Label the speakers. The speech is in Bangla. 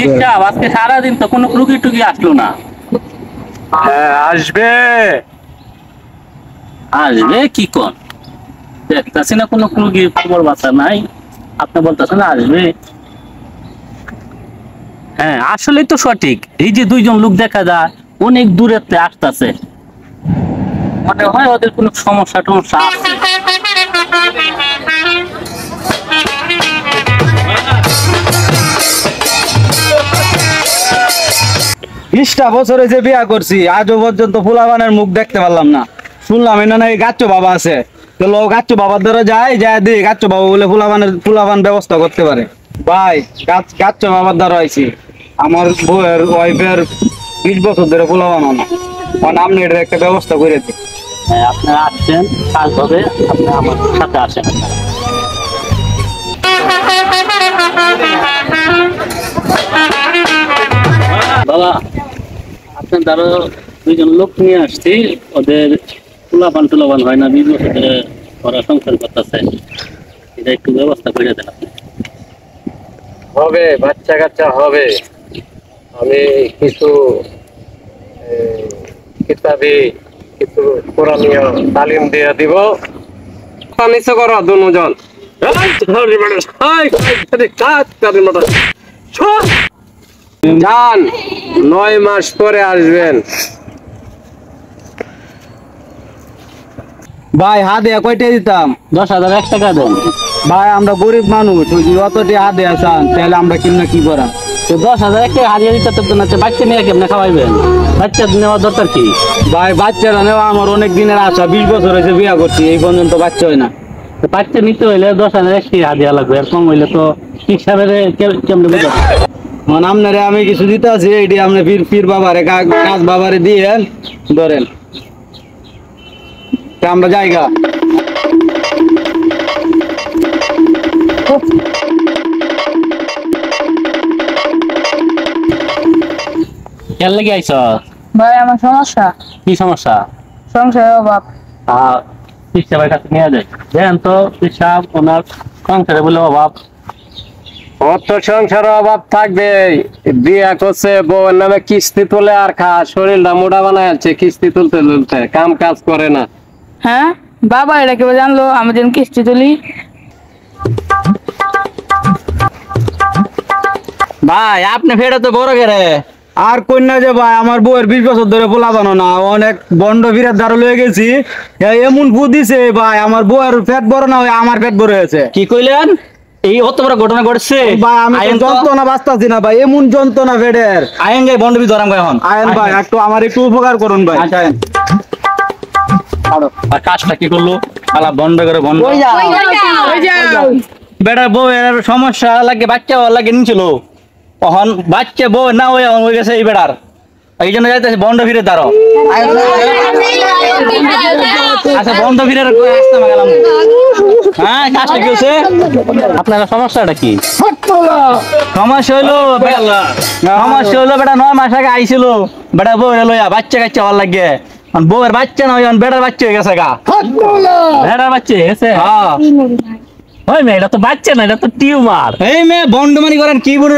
Speaker 1: ঠিকঠাক আজকে সারাদিন তো কোনো রুগী টুকি আসলো না।
Speaker 2: হ্যাঁ আসবে।
Speaker 1: আসবে কি কোন দেখতেছি না কোনো রুগীর খবর বার্তা নাই, আপনি বলতেছেন আসবে। হ্যাঁ আসলেই তো সঠিক, এই যে দুইজন লোক দেখা যায় অনেক দূরেতে আসতেছে, মনে হয় ওদের কোনো সমস্যা টমস্যা আছে।
Speaker 3: বিশটা বছর হয়েছে বিয়া করছি, আজও পর্যন্ত ফুলাবানের মুখ দেখতে পারলাম না। শুনলাম এনে নাকি গাচ্চো বাবা আছে, তো লোক গাচ্চো বাবার দ্বারা যায় দিই গাচ্চো বাবা বলে ফুলাবান ব্যবস্থা করতে পারে। ভাই গাচ্চো বাবার দ্বারা আইছি, আমার বউয়ের ওয়াইফের 20 বছর ধরে ফুলাবান না, কারণ আপনি এটার একটা ব্যবস্থা করে দিন।
Speaker 1: হ্যাঁ আপনারা আসছেন, কাজ হবে, আপনি আমার সাথে আসেন। বাবা আপনার দ্বারা দুইজন লোক নিয়ে আসছি, ওদের টুলাবান হয় না, 20 বছর ধরে ওরা সংসার করতেছে, এটা একটু ব্যবস্থা করে দেন আপনি।
Speaker 2: হবে, বাচ্চা কাচ্চা হবে। আমি কিছু কিতাবি কিছু কোরআনীয় তালিম দিয়ে দিব। নিচে করো দুজন। যান, 9 মাস পরে আসবেন।
Speaker 3: ভাই হাতে কয়টা দিতাম?
Speaker 1: 10,001 টাকা দেন।
Speaker 3: ভাই আমরা গরিব মানুষ, অতটি হাতে আসান, তাহলে আমরা কিনা কি করাম?
Speaker 1: তো 10,001 টাকা হারিয়ে দিতে তো না, বাচ্চা নিয়ে কেমনে খাওয়াইবেন? বাচ্চা নেওয়ার দরকার কি?
Speaker 3: ভাই বাচ্চারা নেওয়া আমার অনেক দিনের আশা, 20 বছর হয়েছে বিয়া করছি, এই পর্যন্ত বাচ্চা হয় না।
Speaker 1: তো বাচ্চা নিতে হইলে 10,001 টাকা হারিয়ে লাগবে, আর কম হইলে তো হিসাবে কেমনে বুঝা?
Speaker 3: মানে আপনারে আমি কিছু দিতে আছি, এটি আপনি পীর বাবারে কাজ বাবারে দিয়ে ধরেন, তা আমরা জায়গা।
Speaker 1: কেন লেগে আইছ?
Speaker 4: ভাই আমার সমস্যা,
Speaker 1: কি সমস্যা?
Speaker 4: সংসারের অভাব।
Speaker 1: পিসাবের কাছে নিয়ে যায়, দেখেন তো পিসাব ওনার সংসারে বলে অভাব।
Speaker 2: অত সংসার অভাব থাকবে, বিয়া করছে বউয়ের নামে কিস্তি তুলে আর খা, শরীরটা মোটা বানায় আছে কিস্তি তুলতে তুলতে, কাম কাজ করে না।
Speaker 4: হ্যাঁ বাবা এটা কেউ জানলো আমি যেন কিস্তি তুলি?
Speaker 3: ভাই আপনি ফেরে তো বড় গেরে আর কন্যা যে ভাই আমার বউয়ের 20 বছর ধরে পোলা বানো না, অনেক বন্ড বিরাট ধারো লয়ে গেছি, এমন ভূ দিছে ভাই আমার বউয়ের পেট বড় না হয়ে আমার পেট বড় হয়েছে।
Speaker 1: কি কইলেন? এই অত বড় ঘটনা ঘটছে?
Speaker 3: ভাই আমি যন্ত্রণা বাঁচতাছি না ভাই, এমন যন্ত্রণা পেটের।
Speaker 1: আয়েন গাই বন্ডবি ধরাম গাই এখন।
Speaker 3: আয়েন ভাই একটু আমার একটু উপকার করুন ভাই।
Speaker 1: আচ্ছা আয়েন। আর কাজটা কি করলো? আলা বন্ধ করে বন্ধ। বেটার বউয়ের সমস্যা লাগে, বাচ্চা লাগে নিছিল, এখন বাচ্চা বউ না হয়ে গেছে এই বেটার, এই জন্য যাইতেছে বন্ধ ফিরে দাঁড়ো। আচ্ছা বন্ধ ফিরে আসতে গেলাম। হ্যাঁ কাজটা কি হচ্ছে? আপনার সমস্যাটা কি? সমস্যা হইলো বেটা 9 মাস আগে আইছিল, বেটা বউ লইয়া বাচ্চা কাচ্চা ভালো লাগে, বউয়ের বাচ্চা না বেটার বাচ্চা হয়ে গেছে গা। বেটার বাচ্চা হয়ে গেছে? হ্যাঁ ওই মেয়ে এটা তো বাচ্চা না, এটা তো টিউমার। এই মেয়ে বন্ডমানি করেন কি বলে?